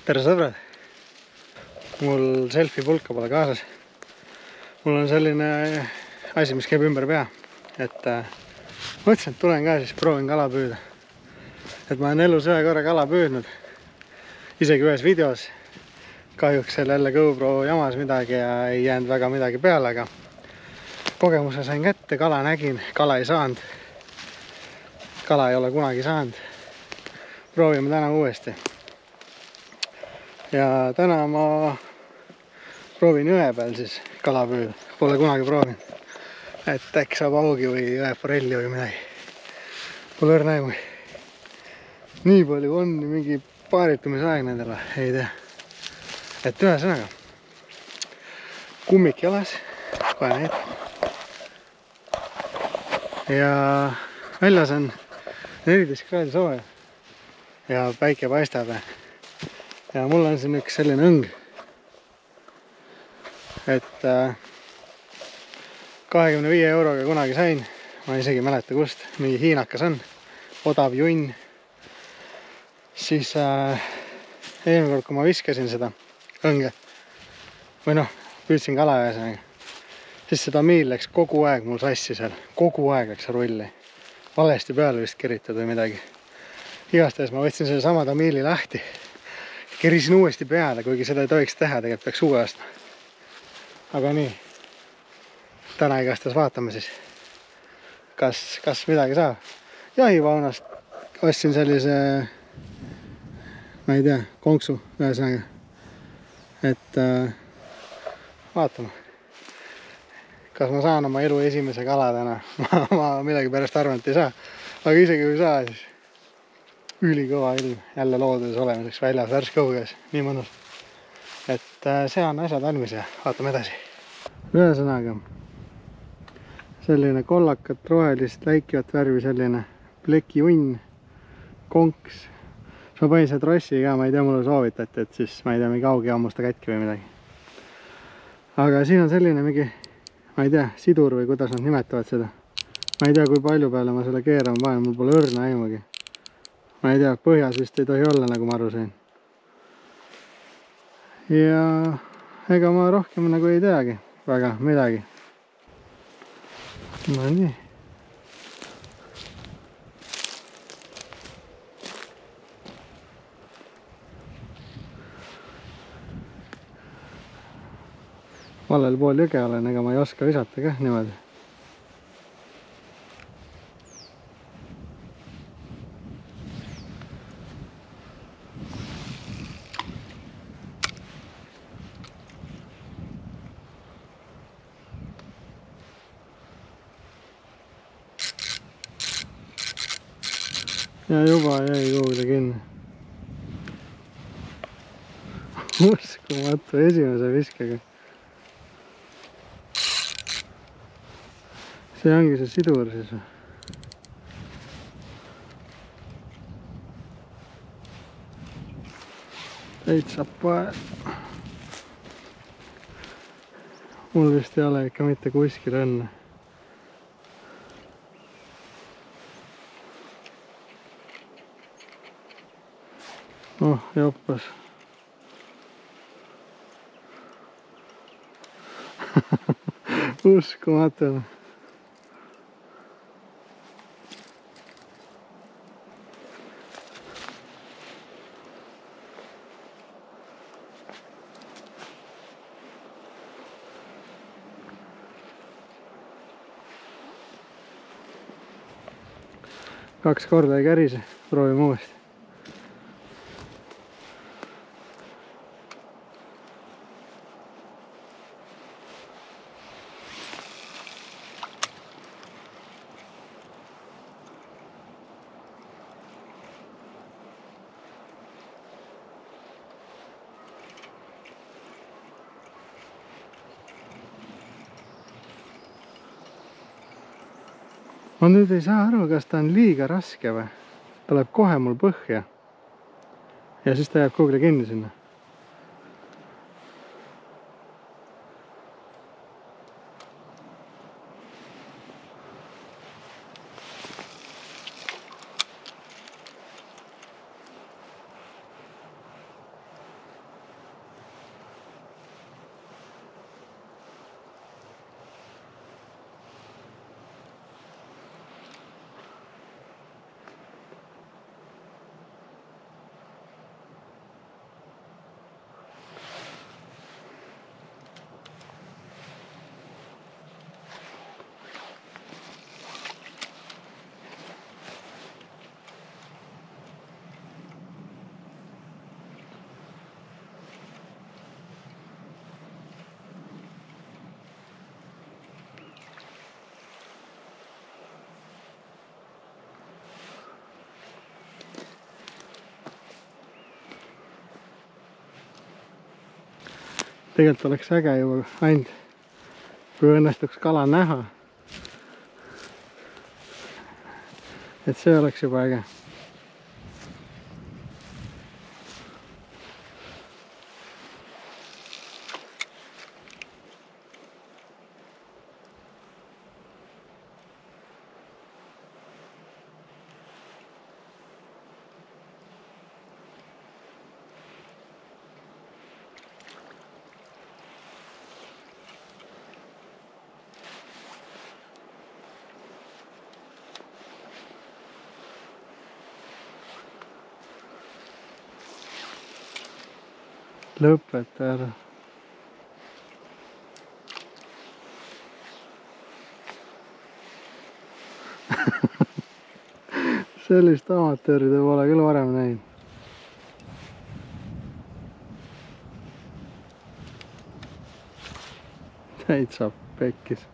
tere sõbrad! Mul selfie pulka pole kaasas. Mul on selline asi, mis käib ümber pea. Mõtlesin, et tulen ka siis proovin kala püüda. Et ma olen elus ühe korra kala püüdnud. Isegi ühes videos. Kahjuks seal jälle GoPro jamas midagi ja ei jäänud väga midagi peale, aga kogemuse sain kätte, kala nägin, kala ei saanud. Kala ei ole kunagi saanud. Proovime täna uuesti. Ja täna ma proovin jõe peal siis kala püüda. Pole kunagi proovinud. Et äkki saab augi või jõeforelli või midagi. Pole õrna aimu. Nii palju on mingi paaritumisaeg nendele, ei tea. Et ühesõnaga kummik jalas, kohe need. Ja väljas on 14 kraadi sooja ja päike paistab. Ja mul on siin üks selline õng, et 25 euroga kunagi sain, ma isegi ei mäleta kust, mingi hiinakas on, odav junn. Siis eelmine kord, kui ma viskasin seda õnge, või noh, püüdsin kala ühesõnaga, siis seda miil läks kogu aeg mul sassi seal, kogu aeg läks rulli. Valesti peale vist keritud või midagi. Igastahes ma võtsin selle sama tamiili lahti. Kerisin uuesti peale, kuigi seda ei tohiks teha, tegelikult peaks uue ostma. Aga nii, täna igastahes vaatame siis, kas midagi saab. Jahivaunast ostsin sellise, ma ei tea, konksu ühesõnaga. Et vaatame, kas ma saan oma elu esimese kala täna. Ma millegi pärast arvan, et ei saa. Aga isegi kui ei saa, siis ülikõva ilm, jälle looduses olemiseks väljas, värske õuges, nii mõnus. Et see on asjad valmis ja vaatame edasi. Ühesõnaga, selline kollakat, rohelist, läikivat värvi, selline plekiunn, konks. Ma panin see trossi ka, ma ei tea, mulle soovitati, et siis ma ei tea, mingi augi hammusta kätki või midagi. Aga siin on selline mingi, ma ei tea, sidur või kuidas nad nimetavad seda. Ma ei tea, kui palju peale ma selle keerama panen, mul pole õrna aimugi. Ma ei tea, põhjas vist ei tohi olla, nagu ma aru sain. Ja ega ma rohkem nagu ei teagi väga midagi. No nii. Valel pool jõge olen, ega ma ei oska visata ka niimoodi. Ja juba jäi kuhugi kinni. Uskumatu esimese viskega. See ongi see sidur siis. Täitsa pae. Mul vist ei ole ikka mitte kuskil õnne. Oh, joppas. Uskumatu. Kaks korda ei kärise, proovime uuesti. Ma nüüd ei saa aru, kas ta on liiga raske või? Ta läheb kohe mul põhja. Ja siis ta jääb kuhugile kinni sinna. Tegelikult oleks äge juba ainult, kui õnnestuks kala näha. Et see oleks juba äge. Lõpeta ära. Sellist amatööride pole küll varem näinud. Täitsa pekkis.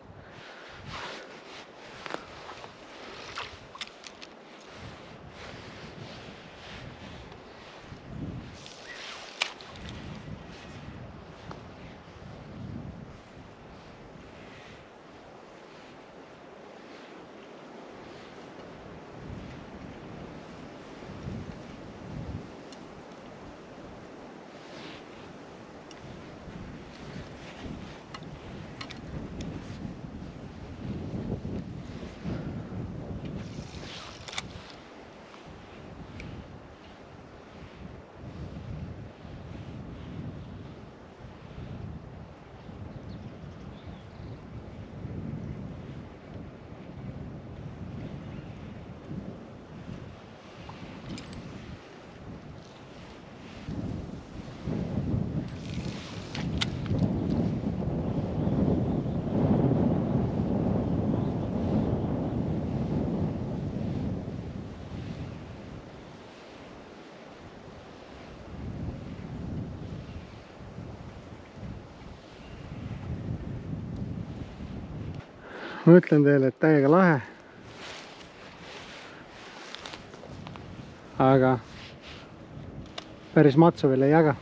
Ma ütlen teile, et täiega lahe. Aga päris matsu veel ei jaga.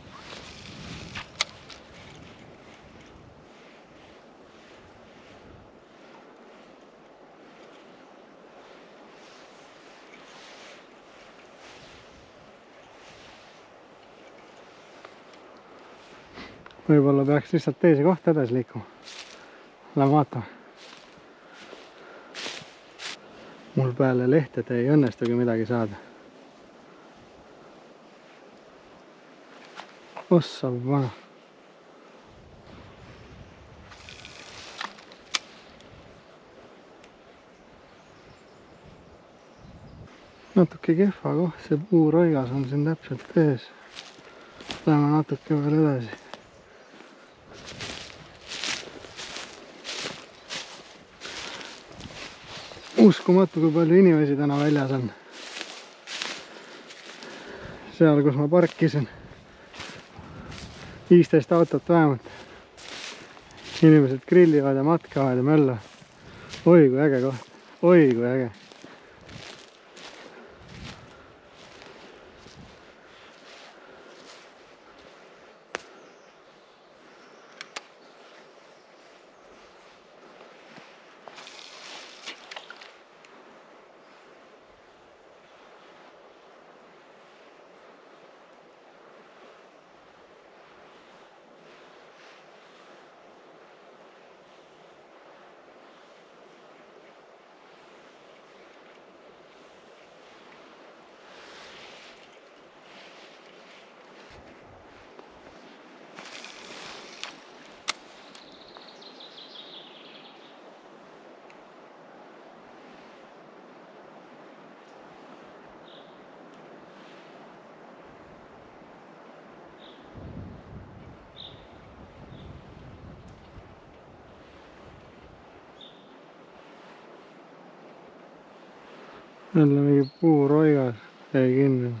Võib-olla peaks lihtsalt teise kohta edasi liikuma. Lähen vaatame. Mul peale lehtede ei õnnestugi midagi saada. Ossa vana. Natuke kehva koht, see puuroigas on siin täpselt ees. Läheme natuke veel edasi. Uskumatu, kui palju inimesi täna väljas on. Seal, kus ma parkisin. 15 autot vähemalt. Inimesed grillivad ja matkavad ja mölla. Oi kui äge koht. Oi kui äge. Jälle mingi puuroigas jäi kinni.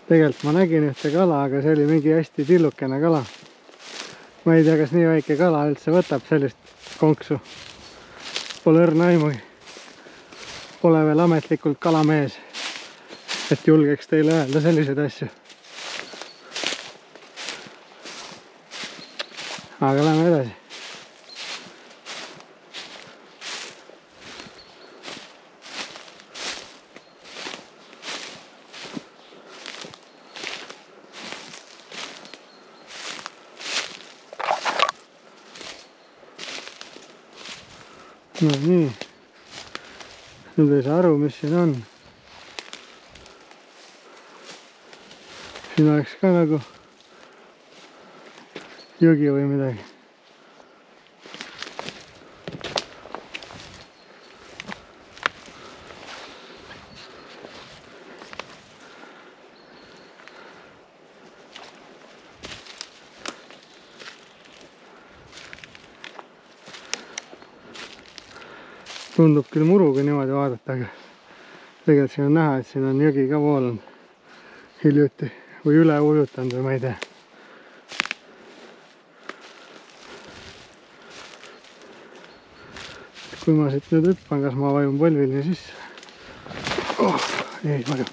Tegelikult ma nägin ühte kala, aga see oli mingi hästi tillukene kala. Ma ei tea, kas nii väike kala üldse võtab sellist konksu. Pole õrna aimugi. Pole veel ametlikult kalamees, et julgeks teile öelda selliseid asju. Aga lähme edasi. No nii, nüüd ei saa aru, mis siin on. Siin oleks ka nagu jõgi või midagi. Tundub küll muruga niimoodi vaadata, aga tegelikult siin on näha, et siin on jõgi ka voolanud hiljuti või üle ujutanud või ma ei tea. Kui ma siit nüüd hüppan, kas ma vajun põlvilni sisse? Oh, ei vaju.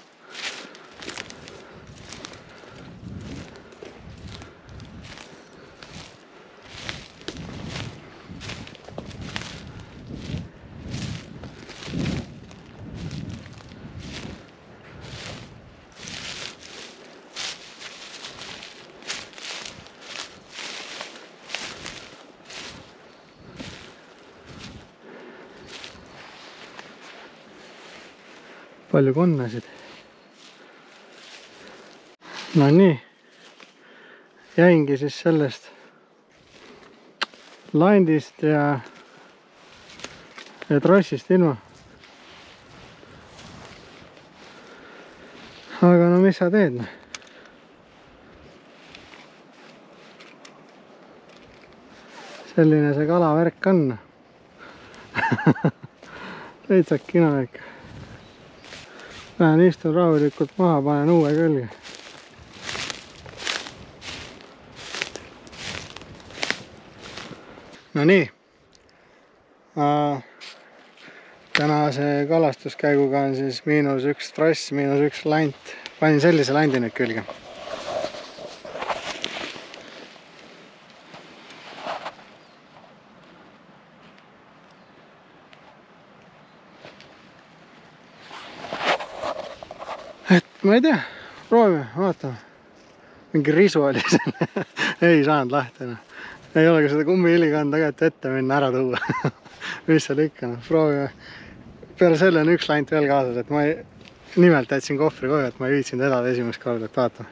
Palju konnasid. No nii, jäingi siis sellest landist ja trossist ilma. Aga no mis sa teed? Selline see kalavärk on. Täitsa kina ikka. Lähen istun rahulikult maha, panen uue külge. No nii. Tänase kalastuskäiguga on siis -1 tross, -1 lant. Panin sellise landi nüüd külge. Et ma ei tea, proovime, vaatame. Mingi risu oli selle. Ei saanud lahti enam. Ei ole ka seda kummihiiliga tegelikult ette minna ära tuua. Mis seal ikka, proovime. Peale selle on 1 lant veel kaasas, et ma nimelt jätsin kohvri koju, et ma ei viitsinud edada esimest korda, et vaatame.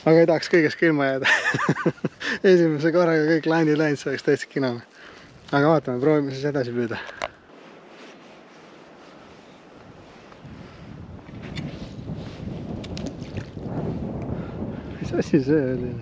Aga ei tahaks kõigest ilma jääda. Esimese korraga kõik landid läinud, see oleks täitsa kiname. Aga vaatame, proovime siis edasi püüda. Mis asi see oli?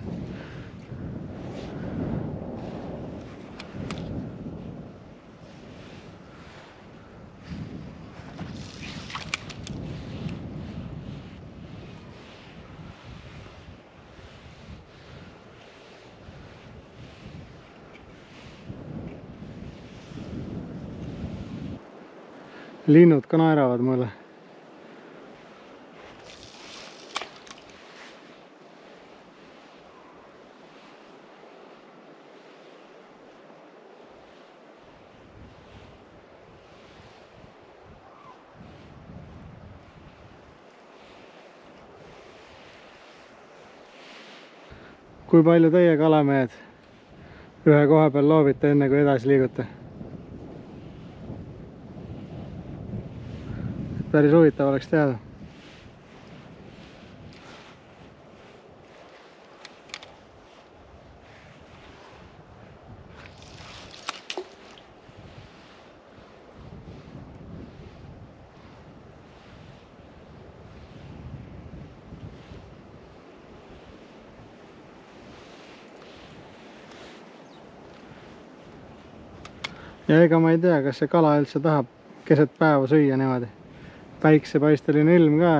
Linnud ka naeravad mulle. Kui palju teie kalamehed ühe koha peal loobite enne kui edasi liigute? Päris huvitav oleks teada. Ja ega ma ei tea, kas see kala üldse tahab keset päeva süüa niimoodi. Päiksepaistel on ilm ka.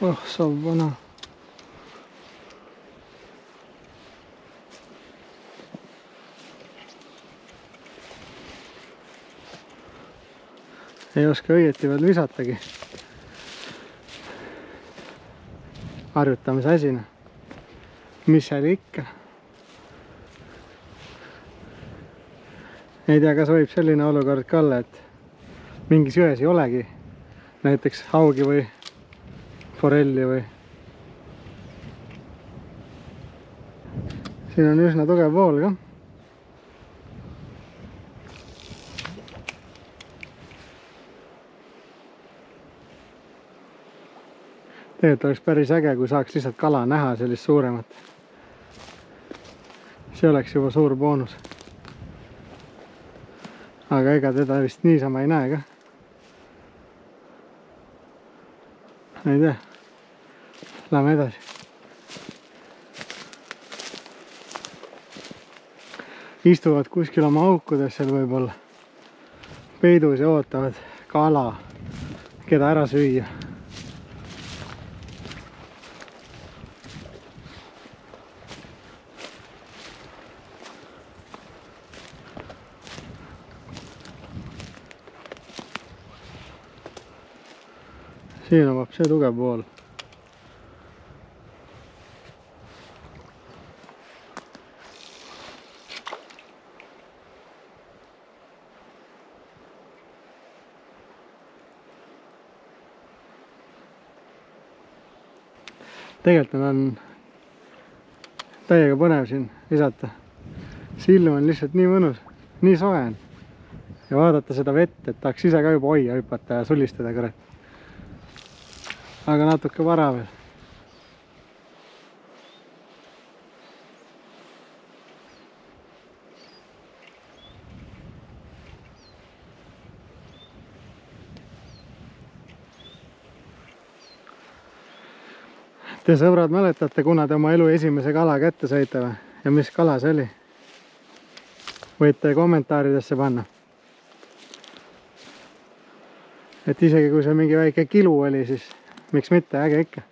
oh sobana. Ei oska õieti veel visatagi. Harjutamise asina. Mis seal ikka? Ei tea, kas võib selline olukord ka olla, et mingis jões ei olegi näiteks haugi või forelli või. Siin on üsna tugev vool ka. Tegelikult oleks päris äge, kui saaks lihtsalt kala näha sellist suuremat. See oleks juba suur boonus. Aga ega teda vist niisama ei näe ka. Ei tea. Lähme edasi. Istuvad kuskil oma aukudes seal võib-olla peidus ja ootavad kala, keda ära süüa. Siin on see tugev vool. Tegelikult on täiega põnev siin visata. Silm on lihtsalt nii mõnus, nii soe on. Ja vaadata seda vett, et tahaks ise ka juba hoia hüpata ja sulistada kurat. Aga natuke vara veel. Te sõbrad mäletate, kuna te oma elu esimese kala kätte saite või? Ja mis kala see oli? Võite kommentaaridesse panna. Et isegi kui see mingi väike kilu oli, siis miks mitte, äge ikka.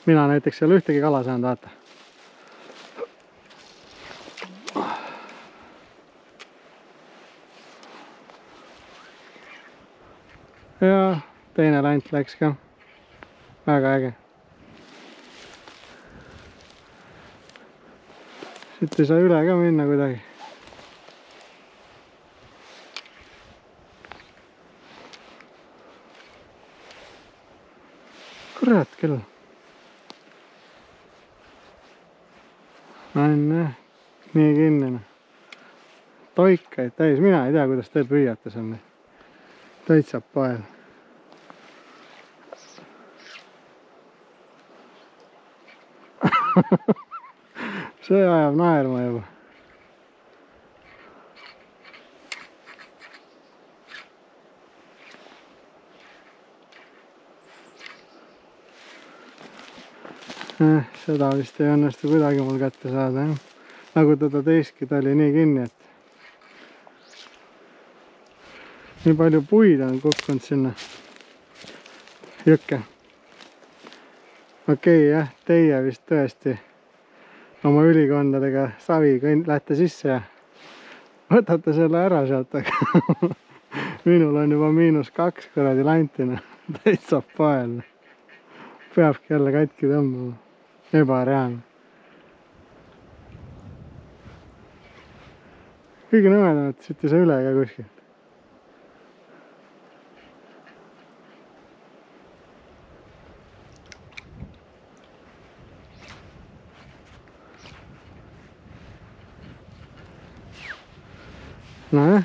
Mina näiteks ei ole ühtegi kala saanud vaata. Ja teine lant läks ka. Väga äge. Siit ei saa üle ka minna kuidagi. Kurat küll. Näe, nii kinnine. Toikaid täis, mina ei tea, kuidas te püüate seal. Täitsa pael. See ajab naerma juba. Seda vist ei õnnestu kuidagi mul kätte saada. Nagu teda teistki, ta oli nii kinni, et nii palju puid on kukkunud sinna jõkke. Okei, jah, teie vist tõesti oma ülikondadega savi lähete sisse ja võtate selle ära sealt, aga minul on juba -2 kuradi lantina. Täitsa pael. Peabki jälle katki tõmbama. Ebareaalne. Kõige nõmedam, et siit ei saa üle ka kuskilt. Nojah.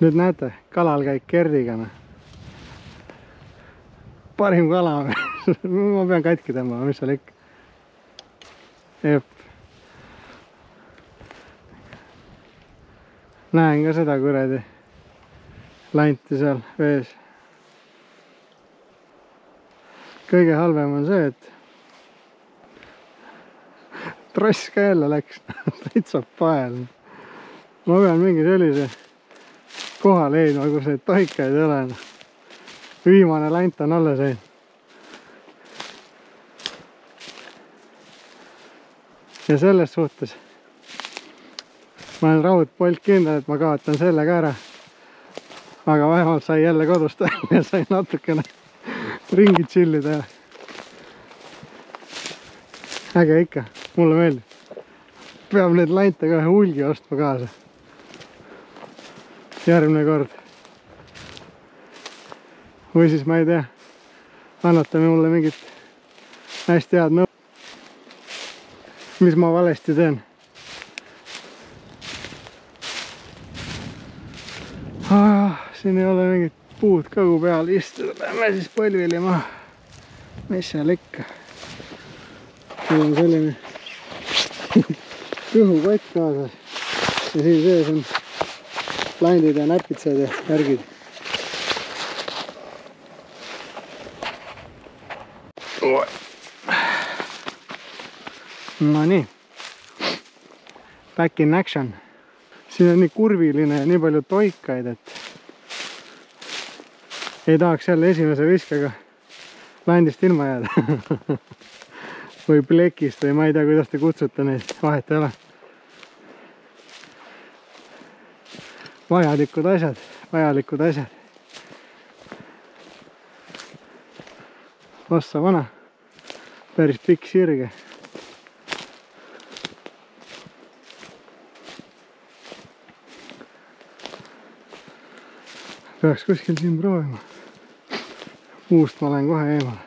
Nüüd näete, kalal käib kerdiga. Parim kala. Ma pean katki tõmbama, mis seal ikka. Jep. Näen ka seda kuradi lanti seal vees. Kõige halvem on see, et tross ka jälle läks. Täitsa pael. Ma pean mingi sellise koha leidma, kus neid toikaid ei ole. Viimane lant on alles jäinud. ja selles suhtes ma olen raudpolt kindel, et ma kaotan selle ka ära. Aga vähemalt sai jälle kodust välja, sai natukene ringi chillida ja äge ikka, mulle meeldib. Peab need lante ka ühe hulgi ostma kaasa. Järgmine kord. Või siis ma ei tea, annate mulle mingit hästi head nõu, mis ma valesti teen. Siin ei ole mingit puud kõhu peal istuda, lähme siis põlvili maha. Mis seal ikka? Meil on selline kõhukott kaasas ja siin sees on landid ja näpitsad ja värgid. No nii, back in action. Siin on nii kurviline ja nii palju toikaid, et ei tahaks jälle esimese viskega landist ilma jääda. Või plekist või ma ei tea, kuidas te kutsute neid, vahet ei ole. Vajalikud asjad. Ossa vana, päris pikk sirge. Peaks kuskil siin proovima. Puust ma lähen kohe eemale.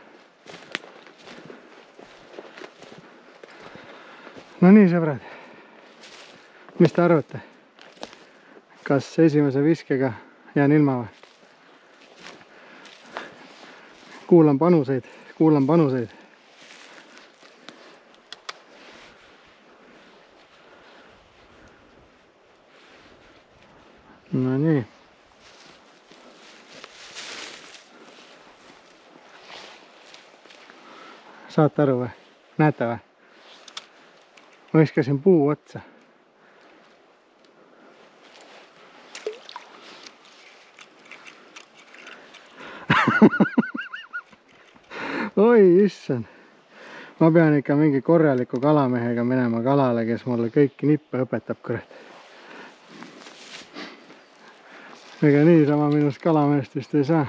No nii, sõbrad. Mis te arvate? Kas esimese viskega jään ilma või? Kuulan panuseid. No nii. Saate aru või? Näete või? Ma viskasin puu otsa. Oi, issand. Ma pean ikka mingi korraliku kalamehega minema kalale, kes mulle kõiki nippe õpetab, kurat. Ega niisama minust kalameest vist ei saa.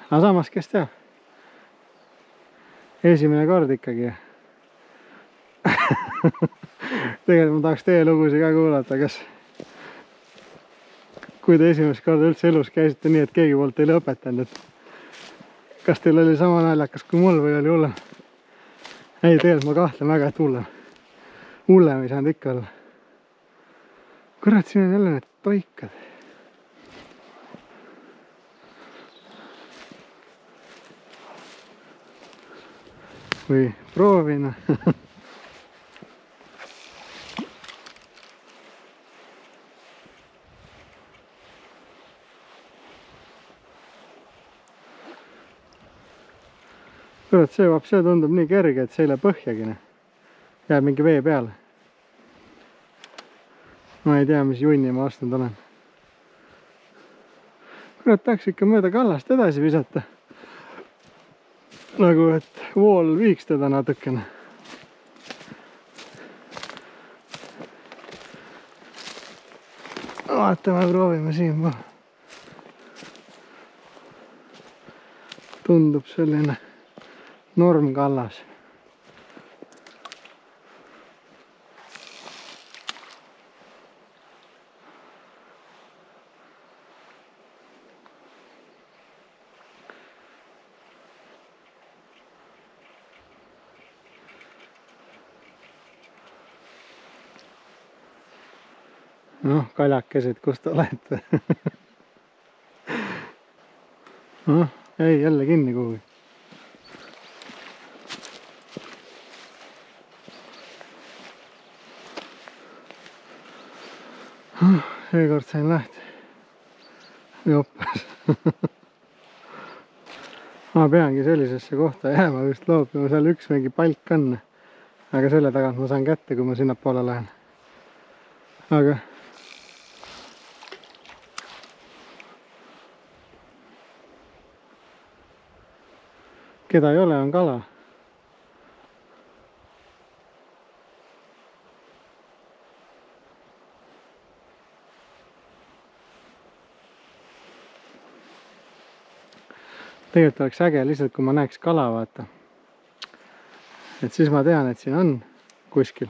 Aga samas, kes teab? Esimene kord ikkagi. Tegelikult ma tahaks teie lugusid ka kuulata, kas kui te esimest korda üldse elus käisite nii, et keegi poolt teile õpetanud, et kas teil oli sama naljakas kui mul või oli hullem? Ei, tegelikult ma kahtlen väga, et hullem ei saanud ikka olla. Kurat, siin on jälle need toikad. Või proovin. Kurat, see tundub nii kerge, et see ei lähe põhjagi. Jääb mingi vee peale. Ma ei tea, mis junni ma ostnud olen. Kurat, tahaks ikka mööda kallast edasi visata. Nagu, et vool viiks teda natukene. Vaatame, proovime siin. Tundub selline normkallas. Noh, kaljakesed, kus te olete? Noh, ei, jälle kinni kuhugi. Seekord sain lahti. Joppas. Ma peangi sellisesse kohta jääma just loopima, seal üks mingi palk on. Aga selle tagant ma saan kätte, kui ma sinna poole lähen. Aga keda ei ole, on kala. tegelikult oleks äge lihtsalt, kui ma näeks kala, vaata. Et siis ma tean, et siin on kuskil.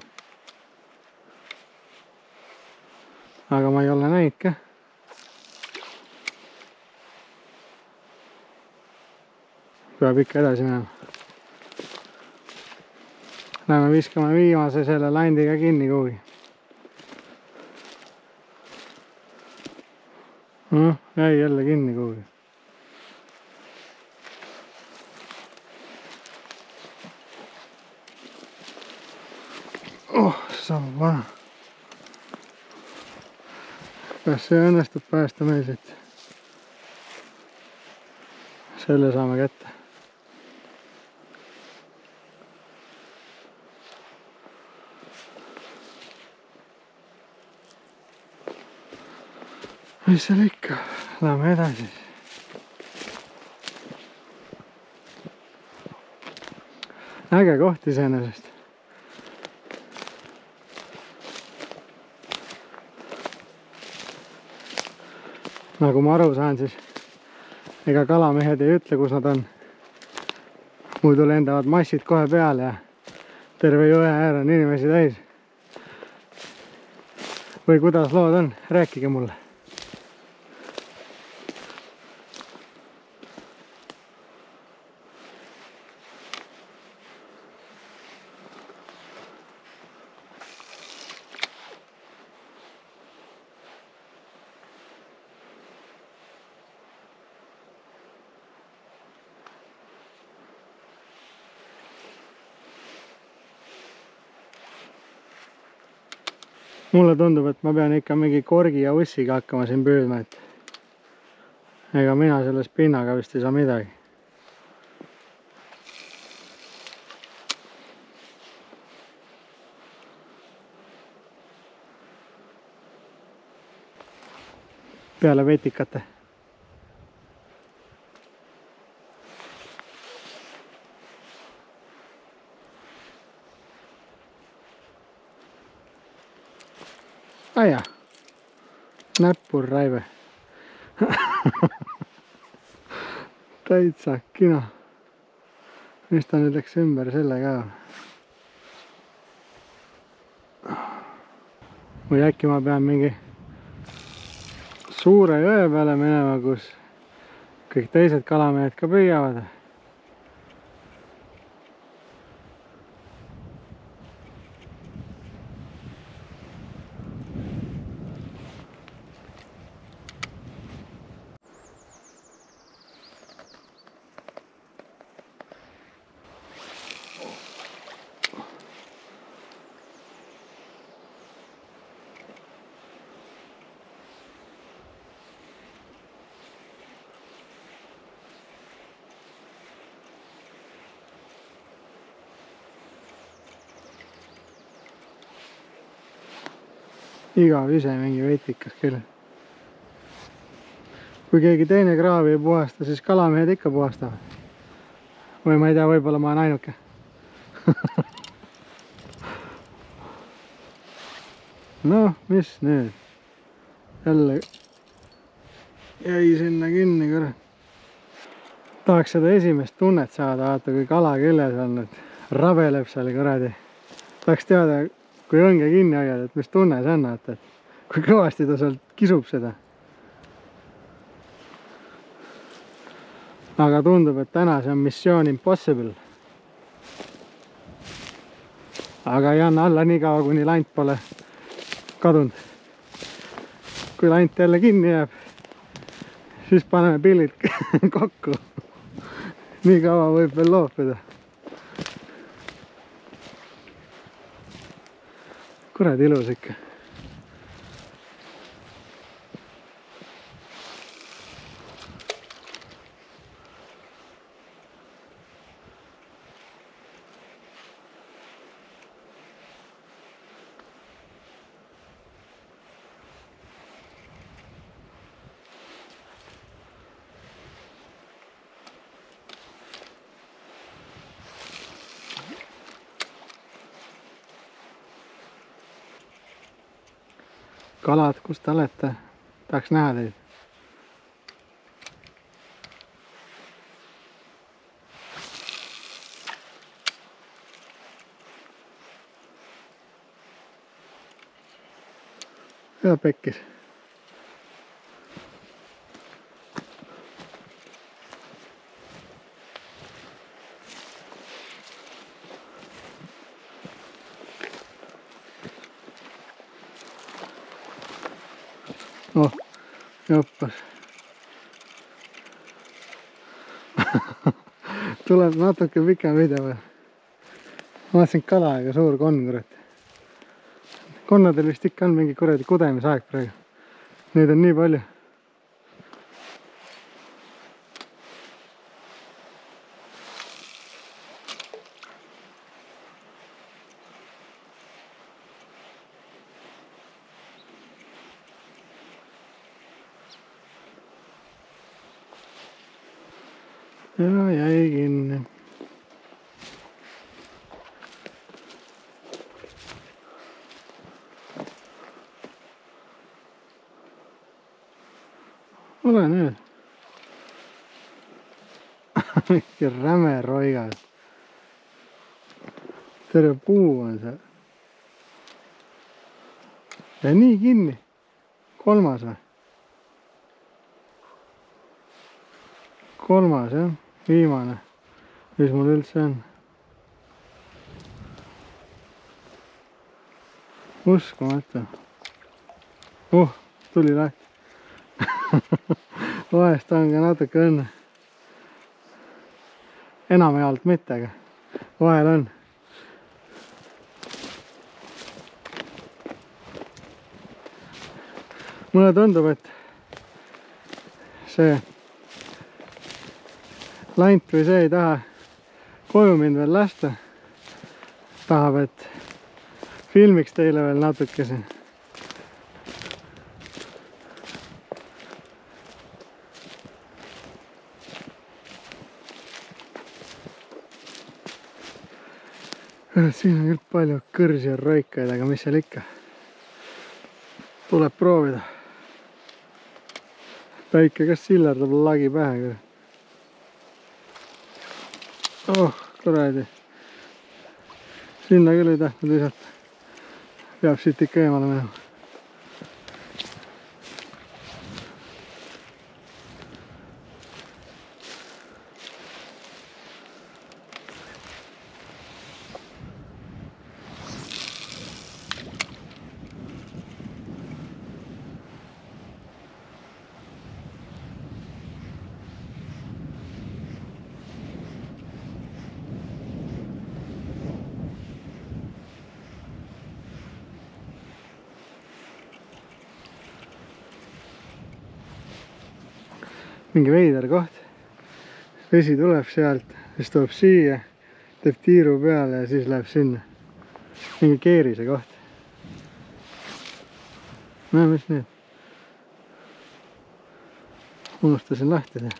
Aga ma ei ole näinud ka. Peab ikka edasi minema. Läheme viskame viimase selle landiga kinni kuhugi. Jäi jälle kinni kuhugi. Sama vana. Kas see õnnestub päästa meil siit? Selle saame kätte. Mis seal ikka? Läheme edasi. Äge koht iseenesest. Nagu ma aru saan, siis ega kalamehed ei ütle, kus nad on. Muidu lendavad massid kohe peale ja terve jõe äär on inimesi täis. Või kuidas lood on? Rääkige mulle. Mulle tundub, et ma pean ikka mingi korgi ja ussiga hakkama siin püüdma, et ega mina selles pinnaga vist ei saa midagi. Peale vetikate. Aja, näppurraive. Täitsa kina. Mis ta nüüd läks ümber selle ka? Või äkki ma pean mingi suure jõe peale minema, kus kõik teised kalamehed ka püüavad. Igav ise mingi veitikas küll. Kui keegi teine kraavi ei puhasta, siis kalamehed ikka puhastavad. Või ma ei tea, võib-olla ma olen ainuke. Noh, mis nüüd? Jälle jäi sinna kinni, kurat. Tahaks seda esimest tunnet saada, vaata kui kala küljes on, et rabeleb seal kuradi. Tahaks teada, kui õnge kinni hoiad, et mis tunne see on, et kui kõvasti ta sealt kisub seda. Aga tundub, et täna see on mission impossible. Aga ei anna alla nii kaua, kuni lant pole kadunud. Kui lant jälle kinni jääb, siis paneme pillid kokku. Nii kaua võib veel loopida. Kurat ilus ikka. Kalad, kus te olete? Tahaks näha teid. hea pekkis. Oh, joppas. Tuleb natuke pikem video veel. Ma vaatasin kala, aga suur konn, kurat. Konnadel vist ikka on mingi kuradi kudemisaeg praegu. Neid on nii palju. Ja jäi kinni. Ole nüüd. Mingi räme roigas. Terve puu on seal. Ja nii kinni. Kolmas või? Kolmas jah. Viimane. Mis mul üldse on? Uskumatu. Tuli lahti. Vahest on ka natuke õnne. Enamjaolt mitte, aga vahel on. Mulle tundub, et see lant või see ei taha koju mind veel lasta. Tahab, et filmiks teile veel natukese. Siin on küll palju kõrsi ja roikaid, aga mis seal ikka. Tuleb proovida. Päike kas sillerdab lagi pähe. Kuradi. Sinna küll ei tahtnud visata. Peab siit ikka eemale minema. Mingi veider koht. Vesi tuleb sealt, siis tuleb siia, teeb tiiru peale ja siis läheb sinna. Mingi keerise koht. No mis nüüd? Unustasin lahti teha.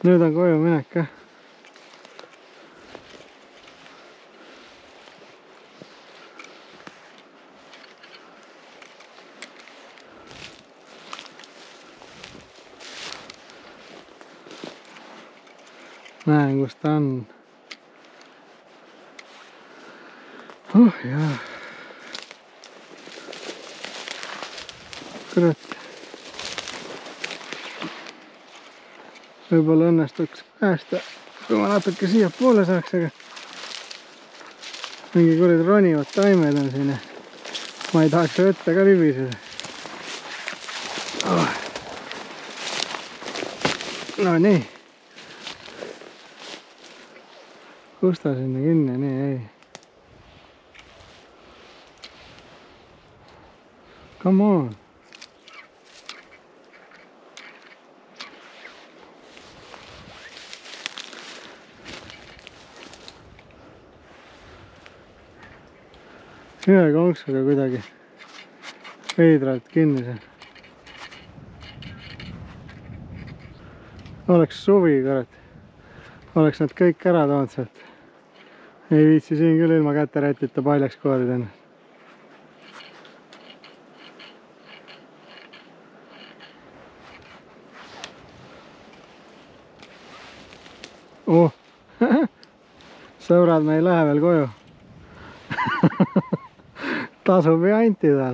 Nüüd on koju minek ka. Näen, kus ta on. Jaa. Kurat. Võib-olla õnnestuks päästa, kui ma natuke siia poole saaks, aga mingi kuradi ronivad taimed on siin. Ma ei tahaks vette ka libiseda. Oh. No nii. Kus ta sinna kinni? Nii, ei. Come on. Ühe konksuga kuidagi veidralt kinni seal. Oleks suvi, kurat. Oleks nad kõik ära toonud sealt. Ei viitsi siin küll ilma käterätita paljaks koorida ennast. Oh, sõbrad, me ei lähe veel koju. Tasub jantida.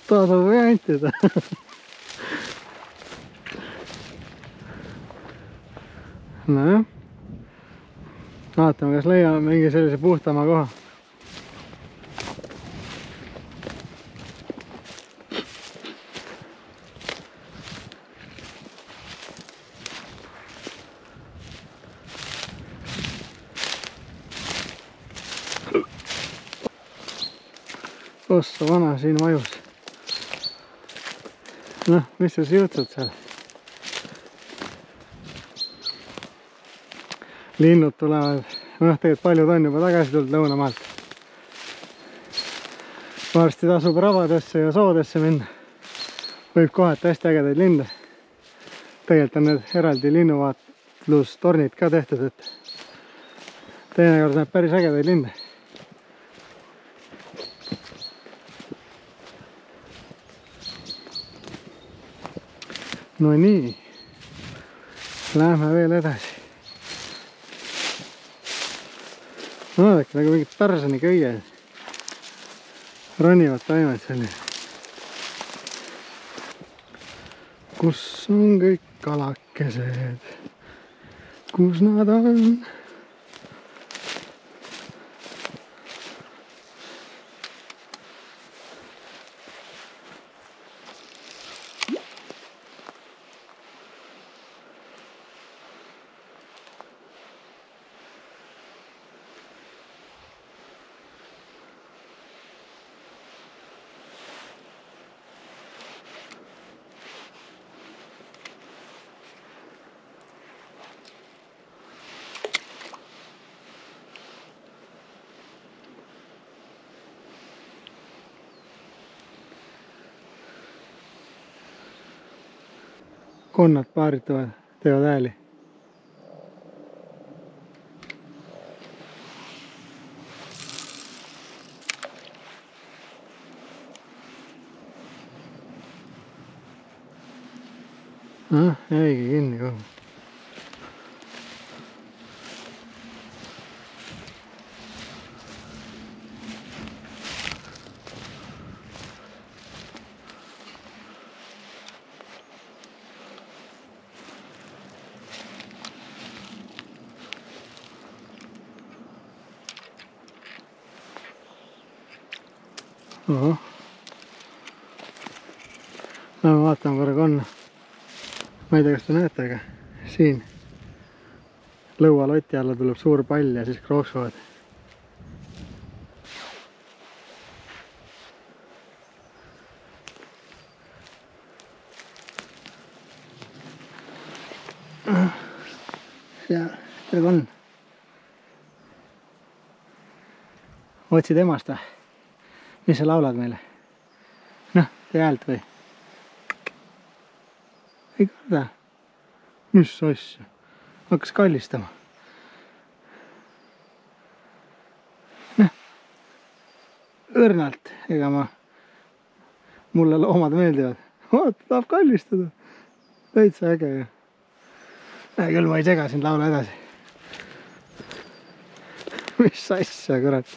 Tasub jantida. Nojah. Vaatame, kas leiame mingi sellise puhtama koha. Ossa vana siin vajus. Noh, mis sa siutsud seal? Linnud tulevad, noh tegelikult paljud on juba tagasi tulnud lõunamaalt. Varsti tasub rabadesse ja soodesse minna. Võib kohata hästi ägedaid linde. Tegelikult on need eraldi linnuvaatlustornid ka tehtud, et teinekord näeb päris ägedaid linde. No nii, läheme veel edasi. Vaadake, nagu mingid pärsani köied. Ronivad taimed selline. Kus on kõik kalakesed? Kus nad on? Konnad paaritavad, teevad ääli. Jäigi kinni kogu. Oho. No vaatame korra konna. Ma ei tea, kas te näete, aga siin lõualoti alla tuleb suur pall ja siis krooksuvad. Ja tere konn. Otsid emast või? Mis sa laulad meile? Noh, tee häält või? Ei karda. Mis asja? Hakkas kallistama. Noh, õrnalt, ega mulle loomad meeldivad. Vaata, tahab kallistada. Täitsa äge. Küll ma ei sega sind laula edasi. Mis asja, kurat.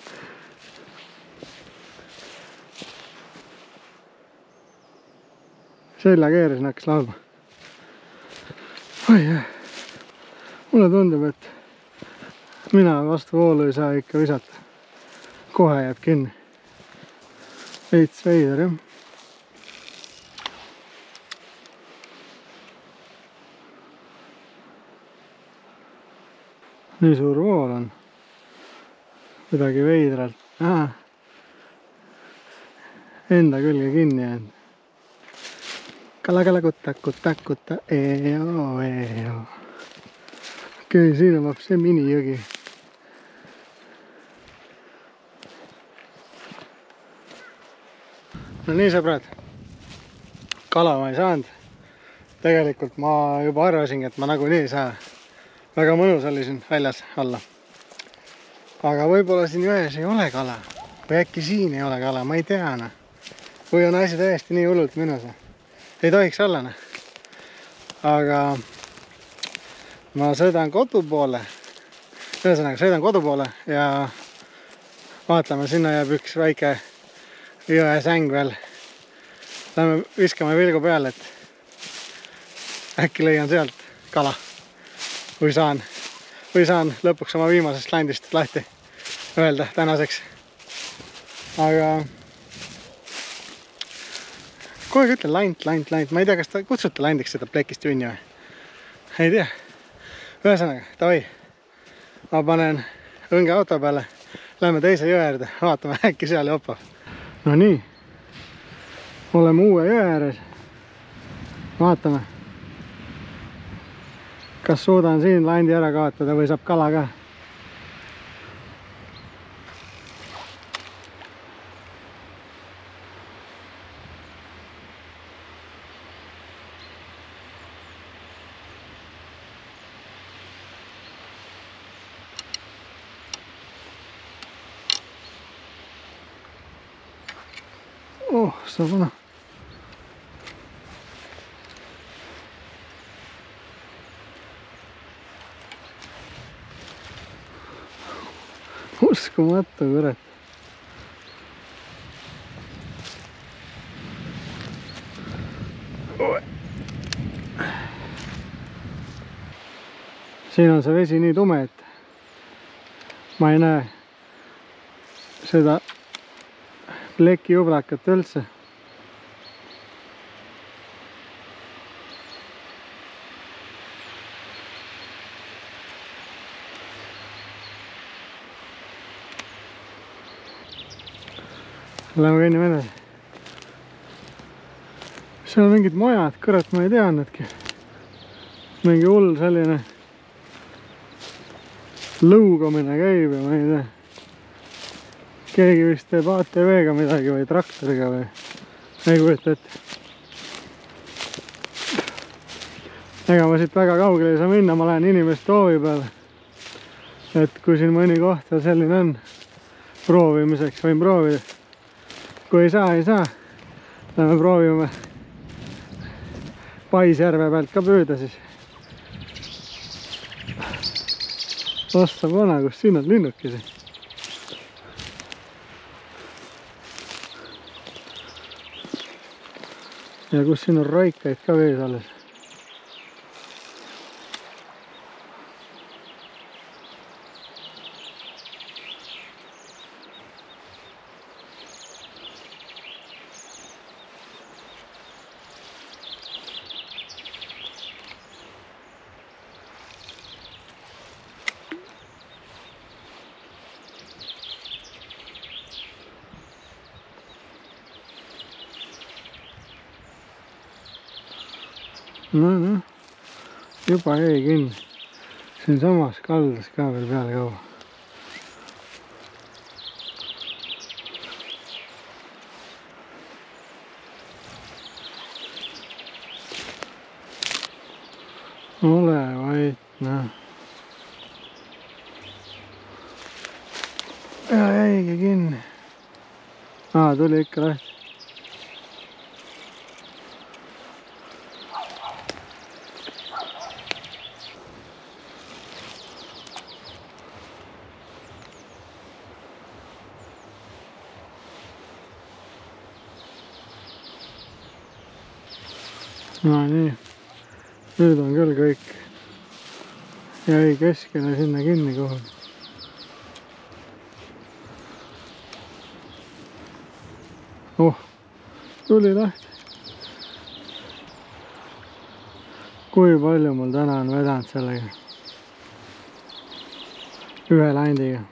Selja keeresin, hakkas laulma. Oi jah. Mulle tundub, et mina vastu voolu ei saa ikka visata. kohe jääb kinni. Veits veider jah. Nii suur vool on. Kuidagi veidralt. Enda külge kinni jäänud. Kala kutta. Eo. Okei, siin on see minijõgi. No nii sõbrad. Kala ma ei saanud. Tegelikult ma juba arvasingi, et ma nagunii ei saa. Väga mõnus oli siin väljas alla. Aga võib-olla siin jões ei ole kala. Või äkki siin ei ole kala, ma ei tea. Või on asi täiesti nii hullult minus. Ei tohiks olla. Aga ma sõidan kodu poole. Ühesõnaga, sõidan kodu poole ja vaatame, sinna jääb üks väike jõesäng veel. Lähme viskame vilgu peale, et äkki leian sealt kala. Või saan lõpuks oma viimasest landist lahti öelda tänaseks. Aga kogu aeg ütlen lant. Ma ei tea, kas ta kutsute landiks seda plekist junni või? Ei tea. Ühesõnaga, davai. Ma panen õnge auto peale. Lähme teise jõe äärde. Vaatame, äkki seal jopab. No nii. Oleme uue jõe ääres. Vaatame. Kas suudan siin landi ära kaotada või saab kala ka? Sabana. Uskumatu, kurat. Siin on see vesi nii tume, et ma ei näe seda plekijubrakat üldse. Lähme kõnnime edasi. Seal on mingid majad, kõrat ma ei teadnudki. Mingi hull selline lõugamine käib ja ma ei tea. Keegi vist teeb ATV-ga midagi või traktoriga või ei kujuta ette. Ega ma siit väga kaugele ei saa minna, ma lähen inimeste hoovi peale. Et kui siin mõni koht selline on proovimiseks, võin proovida. Kui ei saa, lähme proovime Paisjärve pealt ka püüda siis. Ossa vana, kus siin on linnukesi. Ja kus siin on raikaid ka vees alles. No, juba jäi kinni. Siin samas kaldas ka veel peale kaua. Ole vait, noh. Ja jäigi kinni. Tuli ikka lahti. No nii, nüüd on küll kõik jäi keskele sinna kinni kohe. Tuli lahti. Kui palju mul täna on vedanud sellega. Ühe landiga.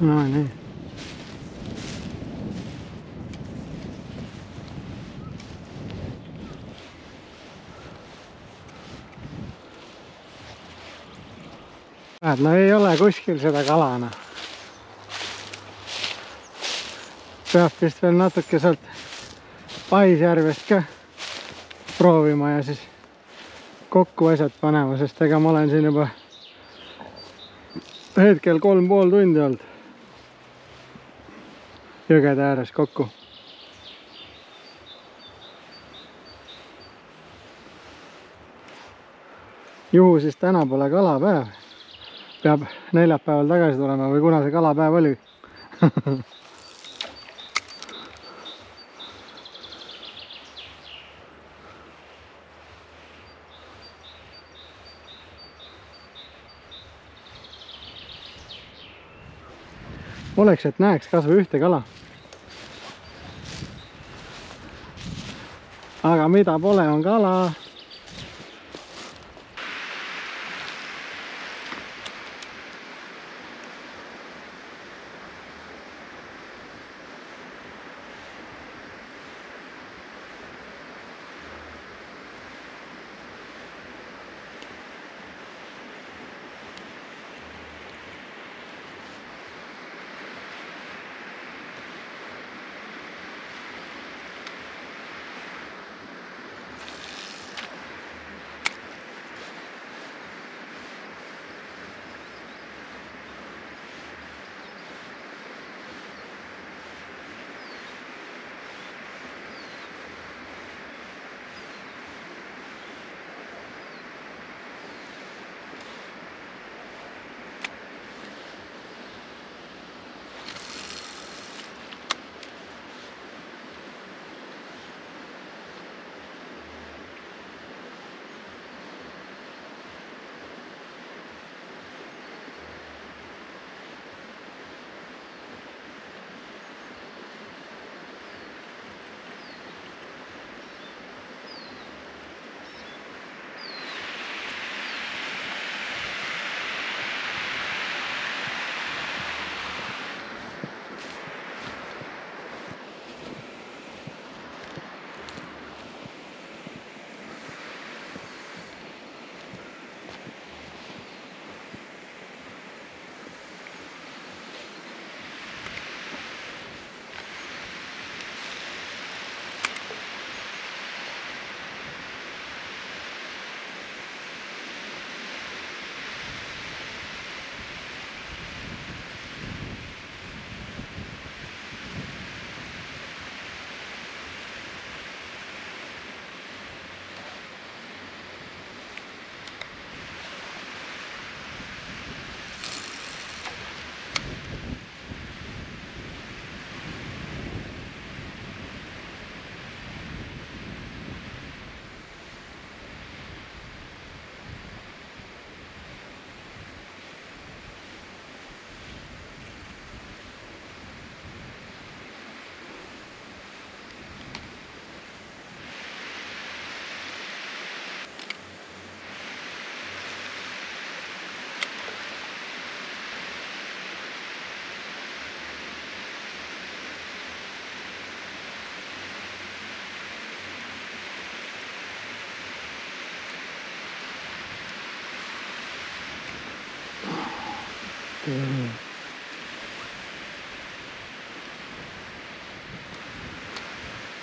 No nii. No ei ole kuskil seda kalana. Peab vist veel natuke sealt Paisjärvest ka proovima ja siis kokku asjad panema, sest ega ma olen siin juba hetkel 3,5 tundi olnud jõgede ääres kokku. Juhu siis täna pole kalapäev. Peab neljapäeval tagasi tulema või kuna see kalapäev oli. Oleks, et näeks kas või ühte kala. Aga mida pole, on kala.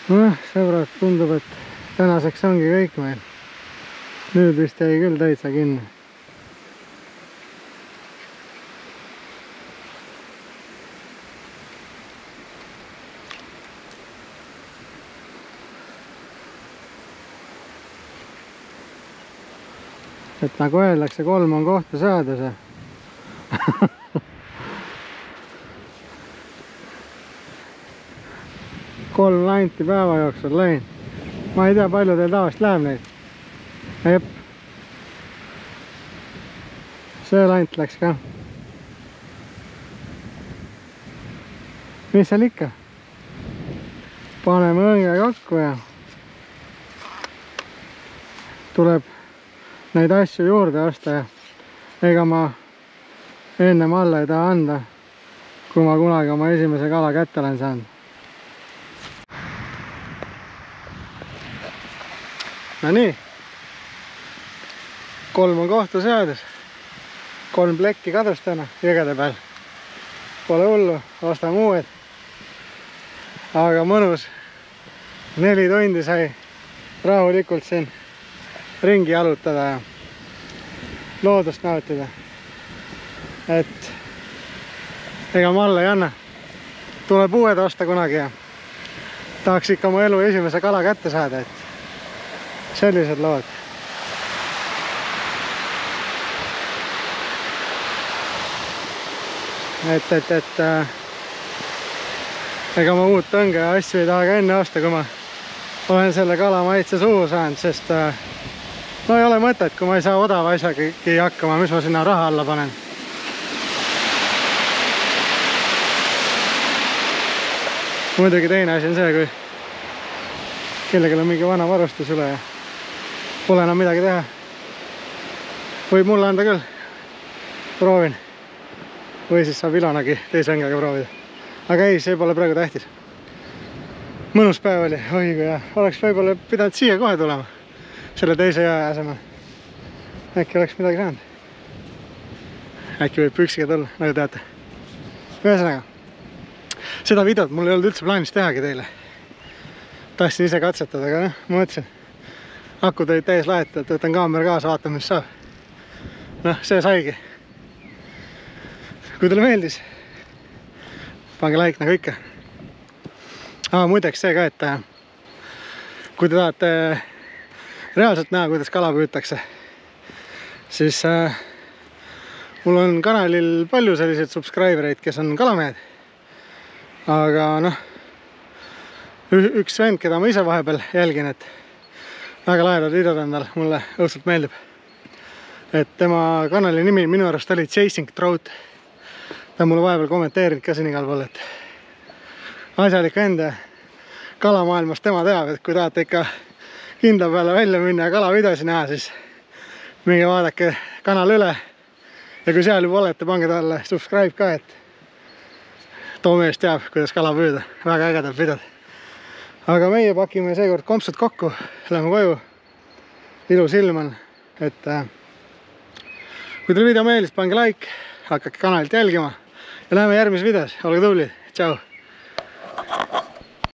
Sõbrad, tundub, et tänaseks ongi kõik meil. Nüüd vist jäi küll täitsa kinni. Et nagu öeldakse, 3 on kohta saada see. Kolm lanti päeva jooksul läinud. Ma ei tea, palju teil tavaliselt läheb neid. Jep. See lant läks ka. Mis seal ikka? Paneme õnge kokku ja tuleb neid asju juurde osta ja ega ma ennem alla ei taha anda, kui ma kunagi oma esimese kala kätte olen saanud. No nii, 3 on kohta seadus, 3 plekki kadus täna jõgede peal. Pole hullu, ostame uued. Aga mõnus, 4 tundi sai rahulikult siin ringi jalutada ja loodust nautida. Et ega ma alla ei anna. Tuleb uued osta kunagi ja tahaks ikka oma elu esimese kala kätte saada, et sellised lood. Ega ma uut õnge ja asju ei taha ka enne osta, kui ma olen selle kala maitse suhu saanud, sest no ei ole mõtet, kui ma ei saa odava asjagi hakkama, mis ma sinna raha alla panen. Muidugi teine asi on see, kui kellelgi on mingi vana varustus üle ja pole enam midagi teha. Võib mulle anda küll. Proovin. Või siis saab Ilonagi teise õngega proovida. Aga ei, see pole praegu tähtis. Mõnus päev oli. Oi, kui hea. Oleks võib-olla pidanud siia kohe tulema. Selle teise jää asemel. Äkki oleks midagi saanud. Äkki võib püksiga tulla, nagu teate. Ühesõnaga, seda videot mul ei olnud üldse plaanis tehagi teile. Tahtsin ise katsetada, aga noh, ma mõtlesin. Akud olid täis laetud, et võtan kaamera kaasa, vaatan, mis saab. Noh, see saigi. Kui teile meeldis, pange like nagu ikka. Muideks see ka, et kui te tahate reaalselt näha, kuidas kala püütakse, siis mul on kanalil palju selliseid subscribereid, kes on kalamehed. Aga noh, üks vend, keda ma ise vahepeal jälgin, et väga lahedad videod on tal, mulle õudselt meeldib. Et tema kanali nimi minu arust oli Chasing Trout. Ta on mulle vahepeal kommenteerinud ka siin igal pool, et asjalik vend ja kalamaailmas tema teab, et kui tahate ikka kindla peale välja minna ja kalavideosi näha, siis minge vaadake kanal üle. Ja kui seal juba olete, pange talle subscribe ka, et too mees teab, kuidas kala püüda. Väga ägedad videod. Aga meie pakime seekord kompsud kokku, lähme koju. Ilus ilm on, et kui teile video meeldis, pange like, hakake kanalit jälgima ja läheme järgmises videos. Olge tublid, tšau!